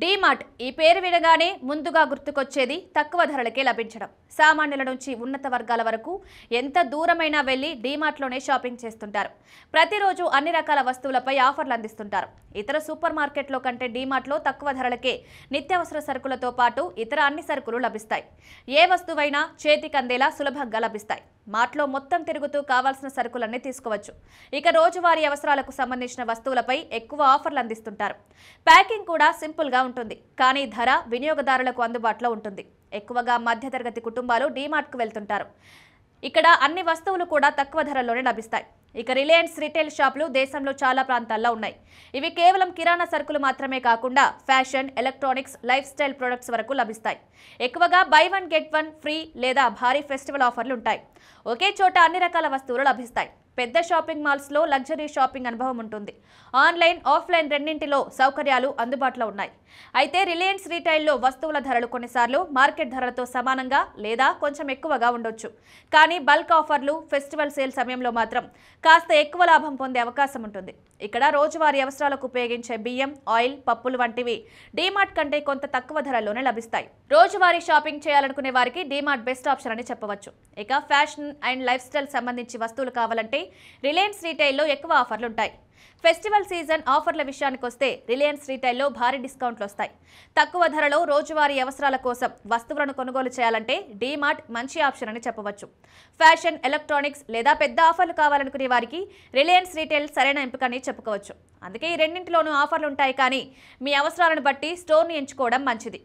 డీమార్ట్ ఈ పేరు వినగానే ముందుగా గుర్తుకొచ్చేది తక్కువ ధరలకే లభించడం. సామాన్యుల నుంచి ఉన్నత వర్గాల వరకు ఎంత దూరమైనా వెళ్లి డీమార్ట్లోనే షాపింగ్ చేస్తుంటారు. ప్రతిరోజు అన్ని రకాల వస్తువులపై ఆఫర్లు అందిస్తుంటారు. ఇతర సూపర్ మార్కెట్లో కంటే డీమార్ట్లో తక్కువ ధరలకే నిత్యావసర సరుకులతో పాటు ఇతర అన్ని సరుకులు లభిస్తాయి. ఏ వస్తువైనా చేతికి అందేలా సులభంగా లభిస్తాయి. మార్ట్లో మొత్తం తిరుగుతూ కావాల్సిన సరుకులన్నీ తీసుకోవచ్చు. ఇక రోజువారీ అవసరాలకు సంబంధించిన వస్తువులపై ఎక్కువ ఆఫర్లు అందిస్తుంటారు. ప్యాకింగ్ కూడా సింపుల్గా ఉంటుంది, కానీ ధర వినియోగదారులకు అందుబాటులో ఉంటుంది. ఎక్కువగా మధ్యతరగతి కుటుంబాలు డీమార్ట్కు వెళ్తుంటారు. ఇక్కడ అన్ని వస్తువులు కూడా తక్కువ ధరల్లోనే లభిస్తాయి. ఇక రిలయన్స్ రిటైల్ షాపులు దేశంలో చాలా ప్రాంతాల్లో ఉన్నాయి. ఇవి కేవలం కిరాణా సరుకులు మాత్రమే కాకుండా fashion, electronics, life style products వరకు లభిస్తాయి. ఎక్కువగా by one get one free లేదా భారీ ఫెస్టివల్ ఆఫర్లు ఉంటాయి. ఒకే చోట అన్ని రకాల వస్తువులు లభిస్తాయి. పెద్ద షాపింగ్ మాల్స్లో లగ్జరీ షాపింగ్ అనుభవం ఉంటుంది. ఆన్లైన్, ఆఫ్లైన్ రెండింటిలో సౌకర్యాలు అందుబాటులో ఉన్నాయి. అయితే రిలయన్స్ రీటైల్లో వస్తువుల ధరలు కొన్నిసార్లు మార్కెట్ ధరలతో సమానంగా లేదా కొంచెం ఎక్కువగా ఉండొచ్చు. కానీ బల్క్ ఆఫర్లు, ఫెస్టివల్ సేల్ సమయంలో మాత్రం కాస్త ఎక్కువ లాభం పొందే అవకాశం ఉంటుంది. ఇక్కడ రోజువారీ అవసరాలకు ఉపయోగించే బియ్యం, ఆయిల్, పప్పులు వంటివి డీమార్ట్ కంటే కొంత తక్కువ ధరల్లోనే లభిస్తాయి. రోజువారీ షాపింగ్ చేయాలనుకునే వారికి డీమార్ట్ బెస్ట్ ఆప్షన్ అని చెప్పవచ్చు. ఇక ఫ్యాషన్ అండ్ లైఫ్ స్టైల్ సంబంధించి వస్తువులు కావాలంటే రిలయన్స్ రీటైల్లో ఎక్కువ ఆఫర్లు ఉంటాయి. ఫెస్టివల్ సీజన్ ఆఫర్ల విషయానికి వస్తే రిలయన్స్ రీటైల్లో భారీ డిస్కౌంట్లు వస్తాయి. తక్కువ ధరలో రోజువారీ అవసరాల కోసం వస్తువులను కొనుగోలు చేయాలంటే డీమార్ట్ మంచి ఆప్షన్ అని చెప్పవచ్చు. ఫ్యాషన్, ఎలక్ట్రానిక్స్ లేదా పెద్ద ఆఫర్లు కావాలనుకునే వారికి రిలయన్స్ రీటైల్ సరైన ఎంపిక అని చెప్పుకోవచ్చు. అందుకే ఈ రెండింటిలోనూ ఆఫర్లు ఉంటాయి, కానీ మీ అవసరాలను బట్టి స్టోర్ని ఎంచుకోవడం మంచిది.